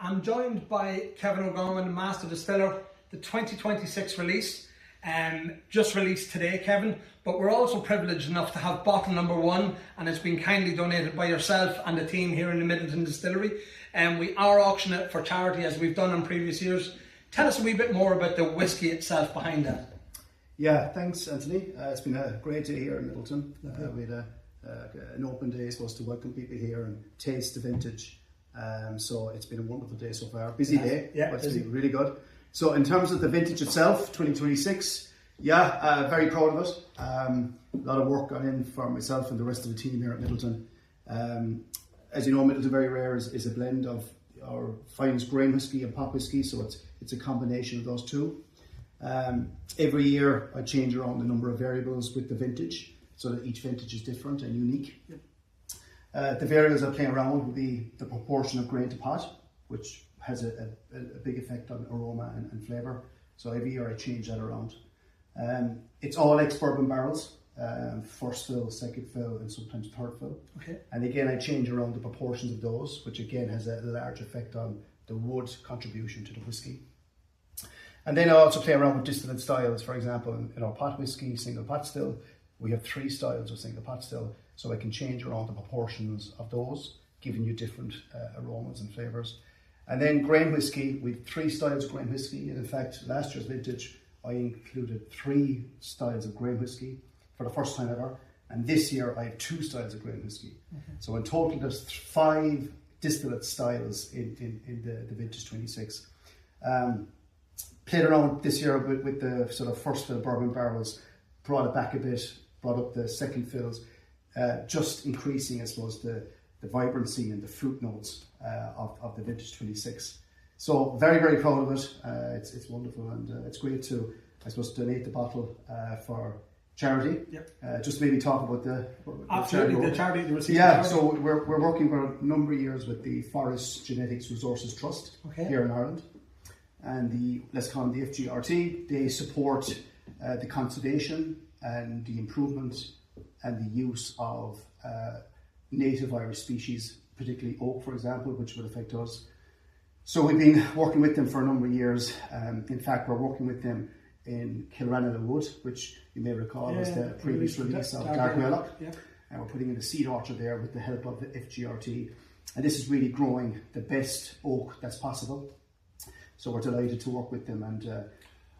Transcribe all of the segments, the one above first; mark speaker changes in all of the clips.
Speaker 1: I'm joined by Kevin O'Gorman, Master Distiller, the 2026 release, just released today, Kevin, but we're also privileged enough to have bottle number 1, and it's been kindly donated by yourself and the team here in the Midleton Distillery, and we are auctioning it for charity as we've done in previous years. Tell us a wee bit more about the whisky itself behind that.
Speaker 2: Yeah, thanks Anthony. It's been a great day here in Midleton. We had an open day, I suppose, to welcome people here and taste the vintage. So it's been a wonderful day so far. Busy day, but it's been really good. So in terms of the vintage itself, 2026, very proud of it. A lot of work gone in for myself and the rest of the team here at Midleton. As you know, Midleton Very Rare is a blend of our finest grain whisky and pot whisky, so it's a combination of those two. Every year I change around the number of variables with the vintage, so that each vintage is different and unique. The variables I play around will be the proportion of grain to pot, which has a big effect on aroma and flavour. So every year I change that around. It's all ex-bourbon barrels, first fill, second fill, and sometimes third fill. Okay. And again, I change around the proportions of those, which again has a large effect on the wood contribution to the whisky. And then I also play around with distillate styles. For example, in our pot whisky, single pot still, we have 3 styles of single pot still, so I can change around the proportions of those, giving you different aromas and flavours. And then grain whisky, we have 3 styles of grain whisky, and in fact, last year's vintage, I included 3 styles of grain whisky for the first time ever, and this year I have 2 styles of grain whisky. Okay. So in total, there's 5 distillate styles in the vintage 26. Played around this year with the sort of first fill bourbon barrels, brought it back a bit, brought up the second fills, just increasing, I suppose, the vibrancy and the fruit notes of the vintage 26. So very, very proud of it. It's wonderful, and it's great to, I suppose, donate the bottle for charity. Yep. Just maybe talk about the charity. Yeah, so we're working for a number of years with the Forest Genetics Resources Trust here in Ireland. And let's call them the FGRT. They support the conservation and the improvement and the use of native Irish species, particularly oak, for example, which would affect us. So we've been working with them for a number of years. In fact, we're working with them in Kilranna Wood, which you may recall was the previous release of Dark Wheelock. And we're putting in a seed orchard there with the help of the FGRT. And this is really growing the best oak that's possible. So we're delighted to work with them and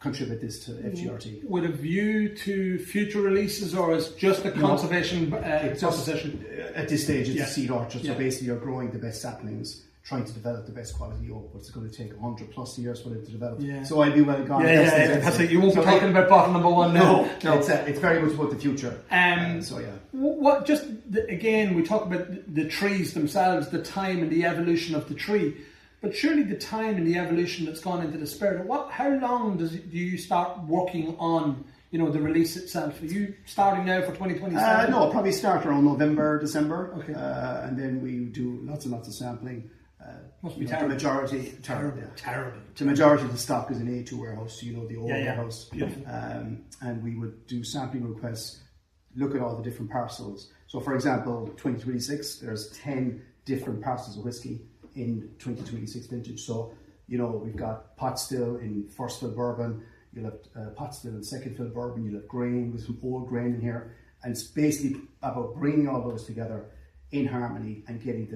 Speaker 2: contribute this to FGRT.
Speaker 1: With a view to future releases, or is just a conservation proposition?
Speaker 2: At this stage, it's a seed orchard. So basically, you're growing the best saplings, trying to develop the best quality oak, but it's going to take 100+ years for it to develop. So I'd be well gone.
Speaker 1: That's it. You won't be talking about bottle number 1 now.
Speaker 2: No. It's very much about the future.
Speaker 1: What just again, we talk about the trees themselves, the time and the evolution of the tree. But surely the time and the evolution that's gone into the spirit. How long do you start working on, the release itself? Are you starting now for 2027?
Speaker 2: No, I'll probably start around November, December. Okay. And then we do lots and lots of sampling.
Speaker 1: Must be terrible.
Speaker 2: Terrible. The majority of the stock is in A2 warehouse, the old warehouse. Beautiful. And we would do sampling requests, look at all the different parcels. So for example, 2026, there's 10 different parcels of whiskey in 2026 vintage. So, we've got pot still in first fill bourbon, you'll have pot still in second fill bourbon, you'll have grain with some old grain in here. And it's basically about bringing all those together in harmony and getting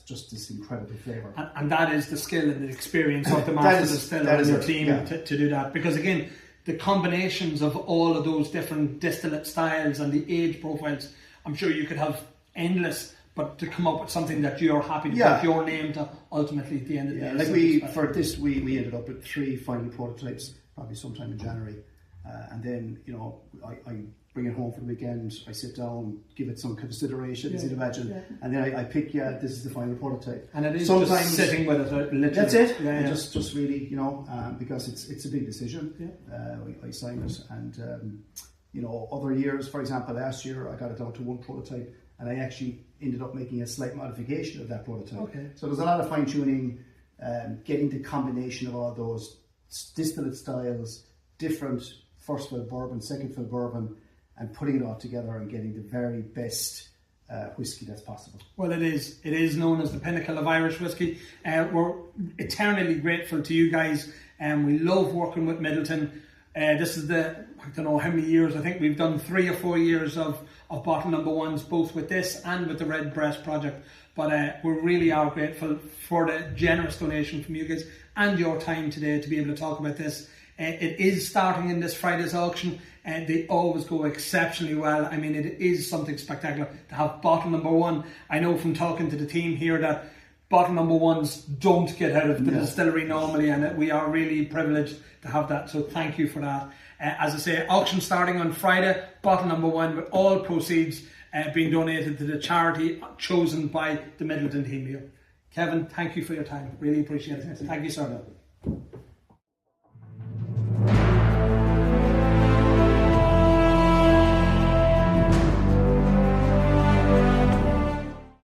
Speaker 2: just this incredible flavour.
Speaker 1: And that is the skill and the experience of the master distiller and your team to do that. Because again, the combinations of all of those different distillate styles and the age profiles, I'm sure you could have endless. But to come up with something that you're happy to put your name to ultimately at the end of the day.
Speaker 2: We ended up with 3 final prototypes, probably sometime in January. And then, I bring it home for the weekend, I sit down, give it some consideration, as you'd imagine. And then I pick, this is the final prototype.
Speaker 1: And it is sometimes just sitting with it, literally.
Speaker 2: That's it. Just really, because it's a big decision. I sign it. And, other years, for example, last year, I got it down to 1 prototype. And I actually ended up making a slight modification of that prototype. Okay. So there's a lot of fine tuning, getting the combination of all those distillate styles, different first fill bourbon, second fill bourbon, and putting it all together and getting the very best whiskey that's possible.
Speaker 1: Well, it is. It is known as the pinnacle of Irish whiskey. We're eternally grateful to you guys, and we love working with Midleton. This is I don't know how many years, I think we've done 3 or 4 years of bottle number ones, both with this and with the Red Breast project. But we really are grateful for the generous donation from you guys and your time today to be able to talk about this. It is starting in this Friday's auction, and they always go exceptionally well. I mean, it is something spectacular to have bottle number one. I know from talking to the team here that bottle number ones don't get out of the distillery normally, and we are really privileged to have that. So thank you for that. As I say, auction starting on Friday, bottle number one, with all proceeds being donated to the charity chosen by the Midleton team here. Kevin, thank you for your time. Really appreciate it. Thank you, sir.